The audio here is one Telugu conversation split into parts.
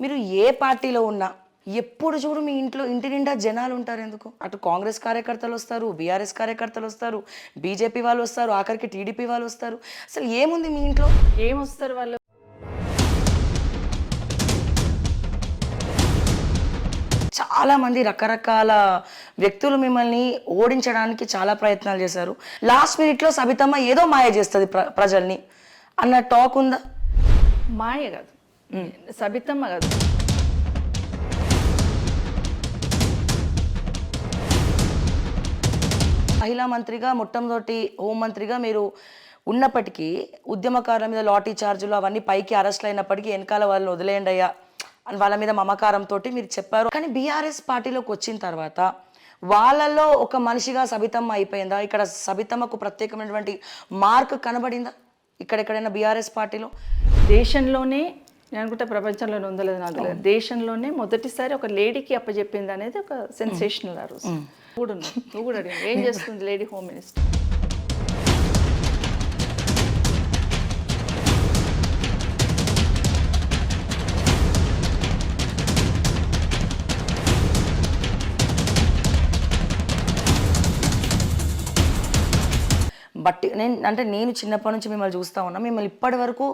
మీరు ఏ పార్టీలో ఉన్నా ఎప్పుడు చూడు మీ ఇంటి నిండా జనాలు ఉంటారు. ఎందుకు? అటు కాంగ్రెస్ కార్యకర్తలు వస్తారు, బీఆర్ఎస్ కార్యకర్తలు వస్తారు, బీజేపీ వాళ్ళు వస్తారు, ఆఖరికి టీడీపీ వాళ్ళు వస్తారు. అసలు ఏముంది మీ ఇంట్లో? ఏమొస్తారు వాళ్ళు? చాలా మంది రకరకాల వ్యక్తులు మిమ్మల్ని ఓడించడానికి చాలా ప్రయత్నాలు చేశారు. లాస్ట్ మినిట్లో సబితమ్మ ఏదో మాయ చేస్తుంది ప్రజల్ని అన్న టాక్ ఉందా? మాయ కాదు, సబితమ్మ కాదు. మహిళా మంత్రిగా మొట్టమొదటి హోంమంత్రిగా మీరు ఉన్నప్పటికీ ఉద్యమకారుల మీద లాఠీ చార్జులు అవన్నీ పైకి అరెస్ట్లు అయినప్పటికీ వెనకాల వాళ్ళని వదిలేయండి అయ్యా అని వాళ్ళ మీద మమకారంతో మీరు చెప్పారు. కానీ బీఆర్ఎస్ పార్టీలోకి వచ్చిన తర్వాత వాళ్ళలో ఒక మనిషిగా సబితమ్మ అయిపోయిందా? ఇక్కడ సబితమ్మకు ప్రత్యేకమైనటువంటి మార్క్ కనబడిందా ఇక్కడెక్కడైనా బీఆర్ఎస్ పార్టీలో? దేశంలోనే, నేను అనుకుంటా ప్రపంచంలోనే ఉందో లేదు నాకు తెలియదు, దేశంలోనే మొదటిసారి ఒక లేడీకి అప్పచెప్పింది అనేది ఒక సెన్సేషనల్. ఆ రోజు నువ్వు కూడా అడిగావు, ఏం చేస్తుంది లేడీ హోమ్ మినిస్టర్? బట్ నేను చిన్నప్పటి నుంచి మిమ్మల్ని చూస్తూ ఉన్నా. మిమ్మల్ని ఇప్పటి వరకు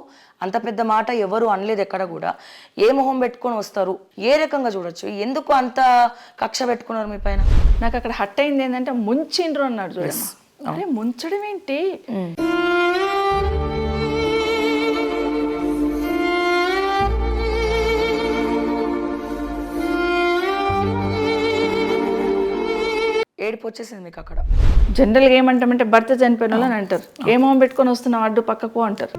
అంత పెద్ద మాట ఎవరు అనలేదు ఎక్కడ కూడా. ఏ మొహం పెట్టుకొని వస్తారు? ఏ రకంగా చూడొచ్చు? ఎందుకు అంత కక్ష పెట్టుకున్నారు మీ పైన? నాకు అక్కడ హట్ అయింది ఏంటంటే ముంచిండ్రు అన్నాడు చూడమ్మా. అరే ముంచడం ఏంటి? ఏడుపు వచ్చేసింది మీకు అక్కడ. జనరల్గా ఏమంటామంటే భర్త చనిపోయిన వాళ్ళు అని అంటారు. ఏ మొహం పెట్టుకొని వస్తున్నావు అడ్డు పక్కకు అంటారు.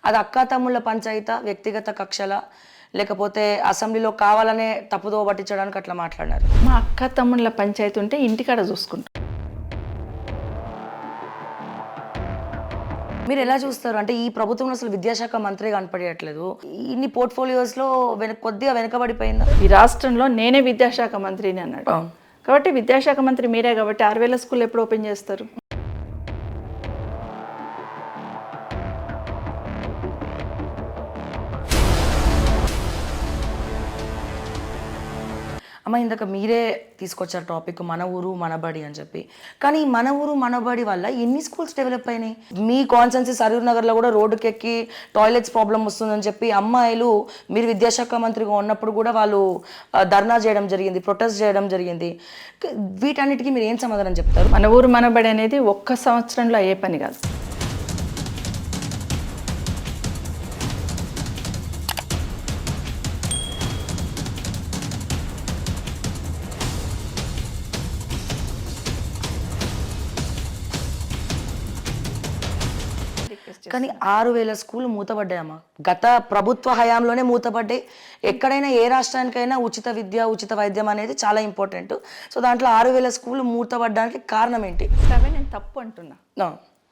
అది అక్కా తమ్ముళ్ళ పంచాయత, వ్యక్తిగత కక్షల, లేకపోతే అసెంబ్లీలో కావాలనే తప్పుదో పట్టించడానికి అట్లా మాట్లాడారు? మా అక్క తమ్ముళ్ళ పంచాయతీ ఉంటే ఇంటికాడ చూసుకుంటాం. మీరు ఎలా చూస్తారు? అంటే ఈ ప్రభుత్వంలో అసలు విద్యాశాఖ మంత్రి కనపడట్లేదు. ఇన్ని పోర్ట్ఫోలియోస్లో కొద్దిగా వెనకబడిపోయిందా? ఈ రాష్ట్రంలో నేనే విద్యాశాఖ మంత్రిని అన్నాడు. కాబట్టి విద్యాశాఖ మంత్రి మీరే కాబట్టి 6000 స్కూల్ ఎప్పుడు ఓపెన్ చేస్తారు? అమ్మ, ఇందాక మీరే తీసుకొచ్చారు టాపిక్ మన ఊరు మనబడి అని చెప్పి. కానీ మన ఊరు మనబడి వల్ల ఎన్ని స్కూల్స్ డెవలప్ అయినాయి? మీ కాన్స్టెన్సీ సరూర్ నగర్లో కూడా రోడ్డుకి ఎక్కి టాయిలెట్స్ ప్రాబ్లం వస్తుందని చెప్పి అమ్మాయిలు మీరు విద్యాశాఖ మంత్రిగా ఉన్నప్పుడు కూడా వాళ్ళు ధర్నా చేయడం జరిగింది, ప్రొటెస్ట్ చేయడం జరిగింది. వీటన్నిటికీ మీరు ఏం సమాధానం చెప్తారు? మన ఊరు మనబడి అనేది ఒక్క సంవత్సరంలో అయ్యే పని కాదు. కానీ 6000 స్కూల్ మూతపడ్డాయమ్మా. గత ప్రభుత్వ హయాంలోనే మూతపడ్డాయి. ఎక్కడైనా ఏ రాష్ట్రానికైనా ఉచిత విద్య, ఉచిత వైద్యం అనేది చాలా ఇంపార్టెంట్. సో దాంట్లో 6000 స్కూల్ మూతపడడానికి కారణం ఏంటి? నేను తప్పు అంటున్నా.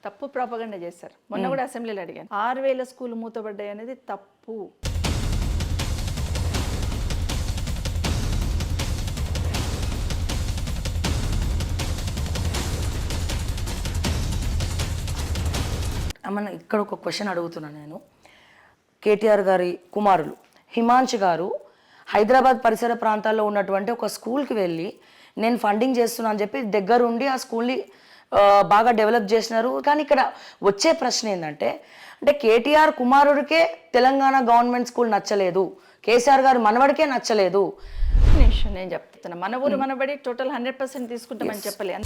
తప్పు ప్రాపగండా చేశారు. మొన్న కూడా అసెంబ్లీలో అడిగాను, 6000 స్కూల్ మూతపడ్డాయి అనేది తప్పు. అమ్మ, ఇక్కడ ఒక క్వశ్చన్ అడుగుతున్నాను నేను. కేటీఆర్ గారి కుమారులు హిమాంష్ గారు హైదరాబాద్ పరిసర ప్రాంతాల్లో ఉన్నటువంటి ఒక స్కూల్కి వెళ్ళి నేను ఫండింగ్ చేస్తున్నా అని చెప్పి దగ్గరుండి ఆ స్కూల్ని బాగా డెవలప్ చేసినారు. కానీ ఇక్కడ వచ్చే ప్రశ్న ఏంటంటే, అంటే కేటీఆర్ కుమారుడికే తెలంగాణ గవర్నమెంట్ స్కూల్ నచ్చలేదు, కేసీఆర్ గారు మనవడికే నచ్చలేదు. నేను చెప్తున్నా, మన ఊరు మనబడి టోటల్ 100% తీసుకుంటామని చెప్పలే.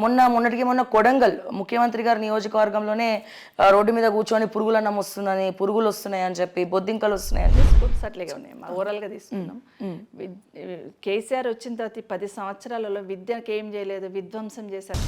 మొన్న కొడంగల్ ముఖ్యమంత్రి గారి నియోజకవర్గంలోనే రోడ్డు మీద కూర్చొని పురుగులన్నం వస్తుందని, పురుగులు వస్తున్నాయి అని చెప్పి, బొద్దింకలు వస్తున్నాయని స్కూల్స్ అట్లాగే ఉన్నాయి. ఓవరాల్గా తీసుకున్నాం. కేసీఆర్ వచ్చిన తర్వాత 10 సంవత్సరాలలో విద్యకి ఏం చేయలేదు, విధ్వంసం చేశారు.